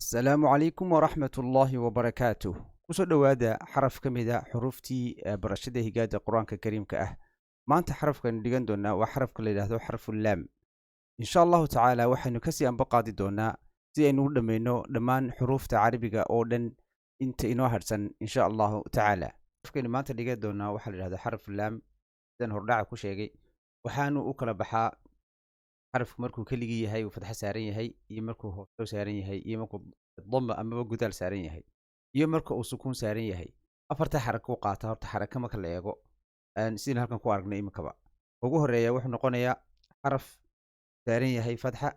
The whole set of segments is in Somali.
asalaamu calaykum waraxmat ullaahi wabarakaatuh kusoo dhowaada xaraf ka mid a xuruuftii barashada higaada qur-aanka kariimka ah. maanta xarafkaynu dhigan doonaa waa xarafka la yidhaahdo xarfulaam. insha allahu tacaala waxaynu kasii anba qaadi doonaa si aynu u dhammayno dhammaan xuruufta carabiga oo dhan inta inoo hadhsan insha allahu tacaala. xarafkaynu maanta dhigan doonaa waxaa la yidhahda xarfulaam, sidaan hordhaca ku sheegay. waxaanu u kala baxaa xarafku markuu keligii yahay uu fadxa saaran yahay, iyo markuu hoosoo saaran yahay, iyo markuu dama amaba gudaal saaran yahay, iyo marka uu sukuun saaran yahay. afarta xaraka u qaata horta xaraka marka la eego sidaan halkan ku aragnay iminkaba. ugu horeeya wuxuu noqonayaa xaraf saaran yahay fadxa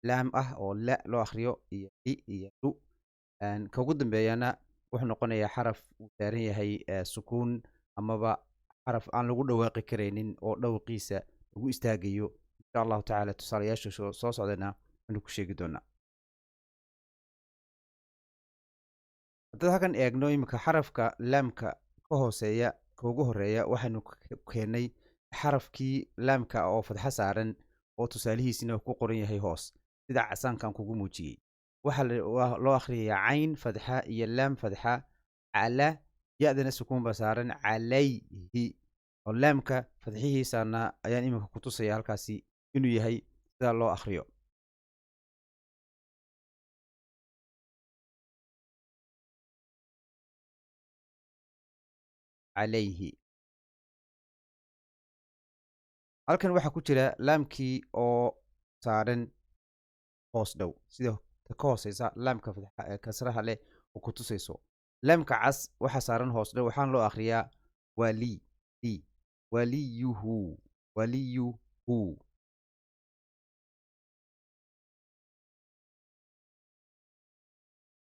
laam ah oo la loo akhriyo iyo i iyo lu. ka ugu dambeeyana wuxuu noqonayaa xaraf uu saaran yahay sukuun amaba xaraf aan lagu dhawaaqi karaynin oo dhawqiisa lagu istaagayo. insha allahu tacaala tusaalayaasha soo socdana anu ku sheegi doonaa. haddad halkan eegno iminka xarafka laamka ka hooseeya ka ugu horeeya waxaynu keennay xarafkii laamka oo fadxa saaran oo tusaalihiisina ku qoran yahay hoos sida casaankan kugu muujiyey. waxaa loo akhriyayaa cayn fadxa iyo laam fadxa cala, ya-dana sukuun ba saaran calayhi, oo laamka fadxihiisana ayaan iminka ku tusaya halkaasi inuu yahay sida loo akhriyo. calayhi. halkan waxaa ku jira laamkii oo saaran hoos dhow sida ka hooseysa laamka kasraha leh oo ku tusayso. laamka cas waxaa saaran hoos dhow, waxaan loo akhriyaa wali waliyuhu waliyuhu.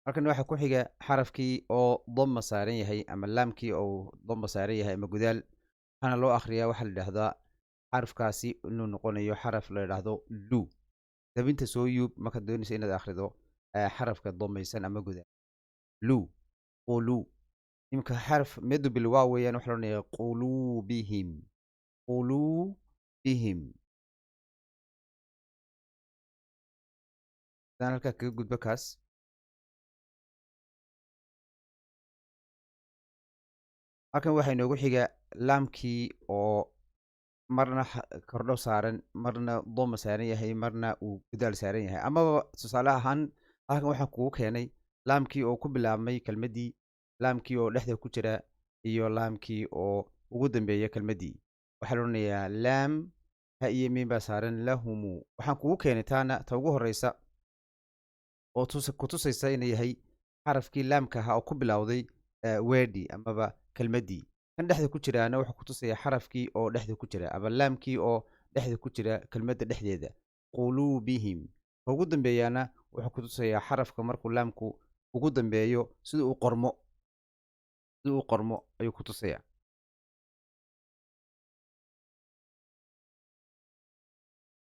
halkan waxaa ku xiga xarafkii oo dama saaran yahay ama laamkii oo dama saaran yahay ama gudaal, waxaana loo akhriyaa waxaa la yidhaahdaa xarafkaasi inuu noqonayo xaraf la yidhaahdo lu. dabinta soo yuub markaad doonaysa inaad akhrido xarafka damaysan ama gudaal. lu qulu. imika xaraf medu bilwaa weeyaan waxa loodhanaya quluubihim quluubihim. hadaan halkaa kaga gudbo kaas. halkan waxaa inoogu xiga laamkii oo marna kordho saaran, marna doma saaran yahay, marna uu gudaal saaran yahay. amaba tusaale ahaan halkan waxaan kugu keenay laamkii oo ku bilaabmay kelmaddii, laamkii oo dhexda ku jira, iyo laamkii oo ugu dambeeya kelmaddii. waxaa la odhanayaa laam ha iyo miin baa saaran lahumu. waxaan kugu keenay taana ta ugu horeysa oo ku tusaysa inay yahay xarafkii laamka ahaa oo ku bilowday weedhi amaba kelmaddii. kan dhexda ku jiraana wuxuu ku tusaya xarafkii oo dhexda ku jira ama laamkii oo dhexda ku jira kelmadda dhexdeeda. quluubihim. ka ugu dambeeyaana wuxuu ku tusayaa xarafka markuu laamku ugu dambeeyo sida uu qormo ayuu ku tusayaa.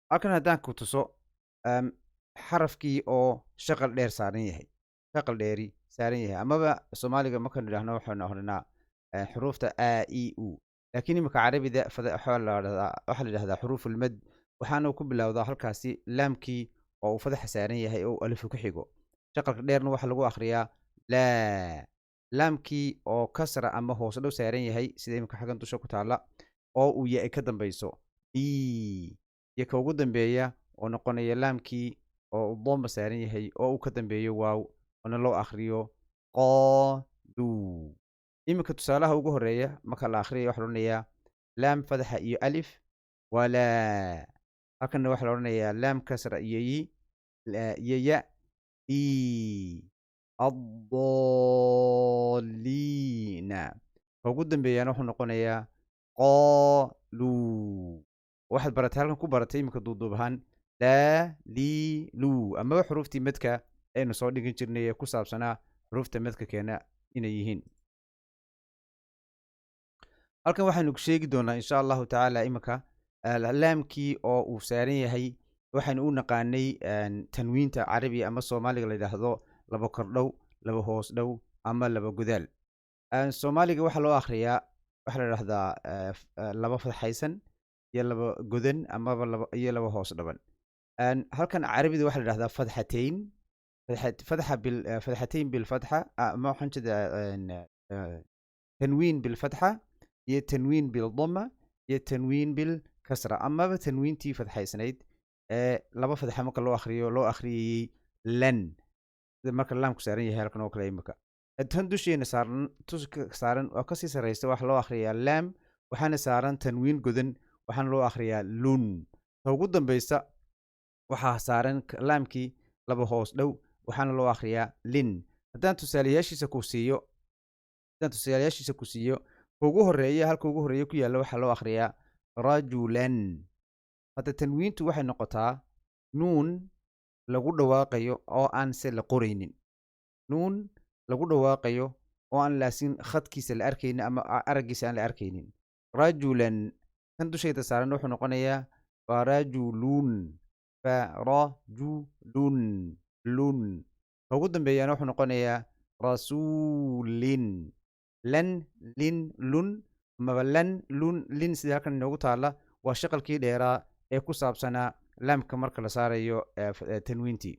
halkan haddaan ku tuso xarafkii oo shaqal dheer saaran yahay, shaqal dheeri saaran yahay, amaba soomaaliga markaynu idhahno waxaynu akhrinaa xuruufta a e u, laakiin imika carabida waxaa la yidhahdaa xuruufulmad. waxaana ku bilowdaa halkaasi laamkii oo uu fadaxa saaran yahay oo alifu ku xigo. shaqalka dheerna waxaa lagu akhriyaa laa. laamkii oo kasra ama hoos dhow saaran yahay sida imika xaggan dusha ku taalla, oo uu ya ka dambayso i. iyo ka ugu dambeeya oo noqonaya laamkii oo uu doma saaran yahay oo uu ka dambeeyo waaw, oona loo akhriyo qolu. iminka tusaalaha ugu horeeya marka la akhriya waxa la odhanayaa laam fadaxa iyo alif walaa. halkanna waxaa la odhanayaa laam kasra iyo iyo ya i addoliina. ka ugu dambeeyana wuxuu noqonayaa qolu. waxaad baratay halkan ku baratay iminka duuduub ahaan laa li lu, amaba xuruuftii madka aynu soo dhigin jirnay ee ku saabsanaa xuruufta madka keena inay yihiin. halkan waxaynu sheegi doonaa insha allahu tacaala iminka laamkii oo uu saaran yahay waxaynu u naqaanay tanwiinta carabi ama soomaaliga la yidhaahdo laba kordhow, laba hoos dhow ama laba gudaal. soomaaliga waxaa loo akhriyaa waxaa la yidhahdaa laba fadxaysan iyo laba godan amaba iyo laba hoos dhaban. halkan carabida waxaa la yidhahdaa fadxatayn فتحتين بالفتحة ما حنجد تنوين بالفتحة هي تنوين بالضمة هي تنوين بالكسرة أما تنوين تي فتحة سنيد لما فتحة ممكن لو أخري لن marka laamku saaran yahay halkan oo kale imika tan dusheena saaran oo kasii sareysa wax loo akhriyaa laam waxaana saaran tanwiin godan waxaana loo akhriyaa lun ta ugu dambeysa waxaa saaran laamkii laba hoos dhow waxaana loo akhriyaa lin haddaan tusaalayaashiisa ku siiyo ugu horeeya halka ugu horeeya ku yaalla waxaa loo akhriyaa rajulan hadda tanwiintu waxay noqotaa nuun lagu dhawaaqayo oo aan se la qoraynin nuun lagu dhawaaqayo oo aan laasin khadkiisa la arkaynin ama araggiisa aan la arkaynin rajulan kan dushayda saaran wuxuu noqonayaa farajulun farajulun lun ugu dambeeyana wuxuu noqonayaa rasuulin lan lin lun amaba lan lun lin sida halkan inoogu taalla waa shaqalkii dheeraa ee ku saabsanaa laamka marka la saarayo tanwiintii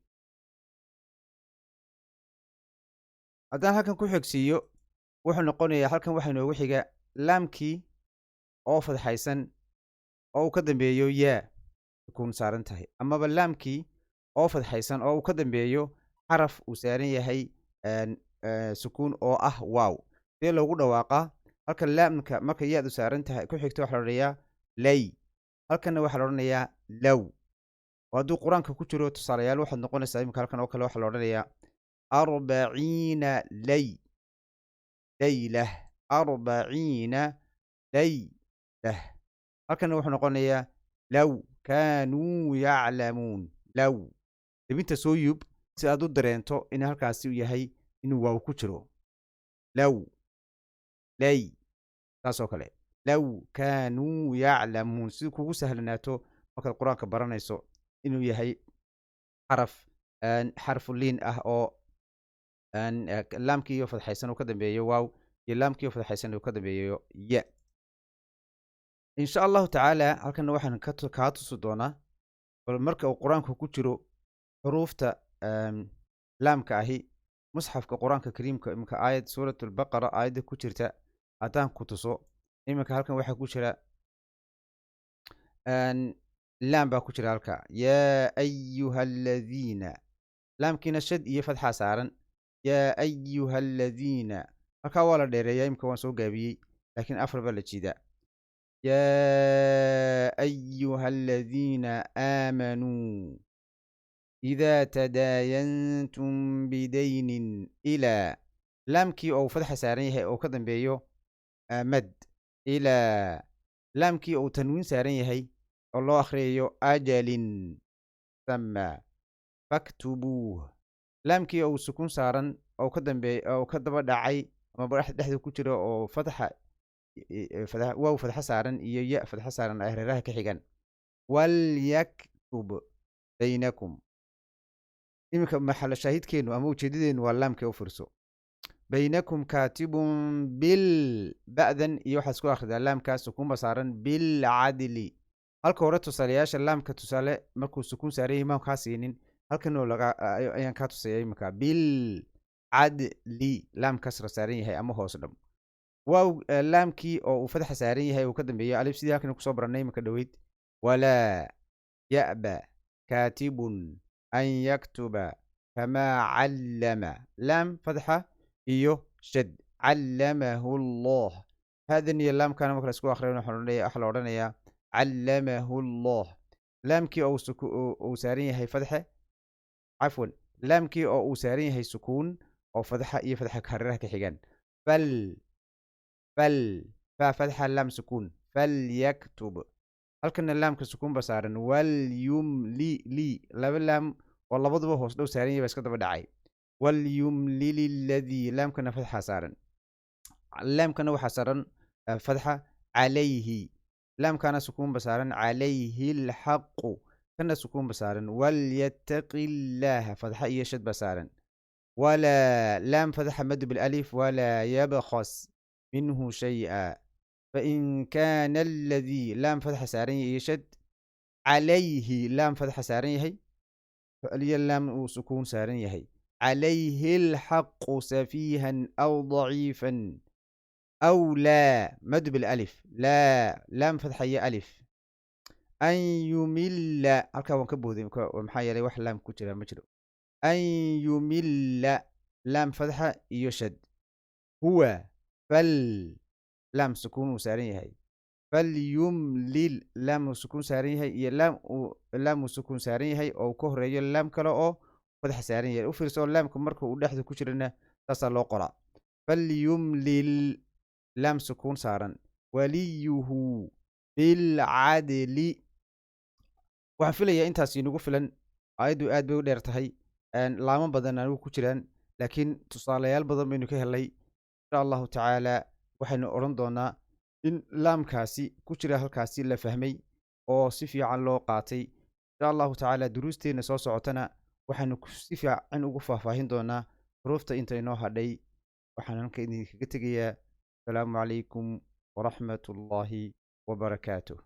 haddaan halkan ku xigsiiyo wuxuu noqonayaa halkan waxaa inoogu xiga laamkii oo fadxaysan oo uu ka dambeeyo yaa sukuun saaran tahay amaba laamkii oo fadxaysan oo uu ka dambeeyo xaraf uu saaran yahay sukuun oo ah waaw sidee loogu dhawaaqaa halkan laamka marka yaad u saaran tahay ku xigta waxaa la odhanayaa lay halkanna waxaa la odhanayaa low hadduu qur-aanka ku jiro tusaalayaal waxaad noqonaysaa imika halkan oo kale waxaa la odhanayaa 40 laylah 40 laylah halkanna wuxuu noqonayaa low kaanuu yaclamuun low debinta soo yub si aad u dareento in halkaasi uu yahay inuu waaw ku jiro low lay taasoo kale low kaanuu yaclamuun si kugu sahlanaato markaad qur-aanka baranayso inuu yahay xarfuliin ah oo laamkiiyo fadxaysan uu ka dambeeyo waaw iyo laamkiiyo fadxaysan uu ka dambeeyo ya insha allahu tacaala halkan waxaan kaa tusi doonaa bal marka uu qur-aanku ku jiro xuruufta laamka ahi musxafka qur-aanka kariimka iminka aayad suurat albaqara aayadda ku jirta haddaan ku tuso iminka halkan waxaa ku jira laam baa ku jira halka yaa ayuha aladiina laamkiina shad iyo fadxaa saaran yaa ayuha aladiina halkaa waa la dheereeyaa imika waan soo gaabiyey laakiin afar baa la jiidaa yaa ayuha aladiina aamanuu idaa tadaayantum bidaynin ilaa laamkii oo fadxa saaran yahay oo ka dambeeyo mad ilaa laamkii oo tanwiin saaran yahay oo loo akhriyayo ajalin sama faktubuuh laamkii oo sukuun saaran oo ka dambeey oo ka daba dhacay ama dhexda ku jira oo waaw fadxa saaran iyo ya fadxa saaran ay hareeraha ka xigan walyaktub baynakum iminka maxal shaahidkeenu ama ujeedadeenu waa laamka u furso baynakum kaatibun bil ba'dan iyo waxaad isku akhridaa laamkaas sukuunba saaran bilcadli halka hore tusaalayaasha laamka tusaale markuu sukuun saaran yahay maan kaa siinin halkan oo ayaan kaa tusaya iminka bil cadli laam kasra saaran yahay ama hoos dham waaw laamkii oo uu fadxa saaran yahay uu ka dambeeyo alif sidii halkan kusoo barannay iminka dhoweyd walaa ya'ba kaatibun an yaktuba kamaa callama laam fadxa iyo shad callamahu allah haadan iyo laamkana marka la isku akhriyo waxaa la odhanayaa callamahu allah laamkii oo uu saaran yahay fadxe cafwan laamkii oo uu saaran yahay sukuun oo fadxa iyo fadxa hareeraha ka xigaan fal fa fadxa laam sukuun falyaktub halkana laamka sukuun ba saaran walyumli laba laam oo labaduba hoos dhow saaran yahay baa iska daba dhacay walyumlil alladii laamkana fadxa saaran laamkana waxaa saaran fadxa calayhi laamkana sukuun ba saaran calayhi alxaqu kana sukuun ba saaran walyattaqi illaaha fadxa iyo shad ba saaran walaa laam fadxa madu bilalif walaa yabkhas minhu shay'a fain kaana alladii laam fadxa saaran yahay iyo shad calayhi laam fadxa saaran yahay iyo laam uu sukuun saaran yahay عليه الحق سفيها أو ضعيفا أو لا مد بالألف لا لام فتحية ألف أن يمل halkaa waan ka booday maxaa yeelay wax laam ku jira ma jiro أن يمل laam fadxa iyo shad huwa fal laam sukuun uu saaran yahay falyumlil laam uu sukuun saaran yahay iyo laam uu sukuun saaran yahay oo ka horeeyo laam kale oo fadxa saaran yahay u fiirso laamka marka uu dhexda ku jirana saasaa loo qoraa falyumlil laam sukuun saaran waliyuhu bilcadli waxaan filayaa intaas inagu filan aayaddu aad bay u dheer tahay laamo badan anigu ku jiraan laakiin tusaalayaal badan baynu ka helay insha allahu tacaala waxaynu odhan doonaa in laamkaasi ku jira halkaasi la fahmay oo si fiican loo qaatay insha allahu tacaala duruusteenna soo socotana waxaynu si fiican ugu faahfaahin doonaa xuruufta inta inoo hadhay waxaan halka idinkaga tegayaa asalaamu calaykum waraxmat ullaahi wabarakaatuh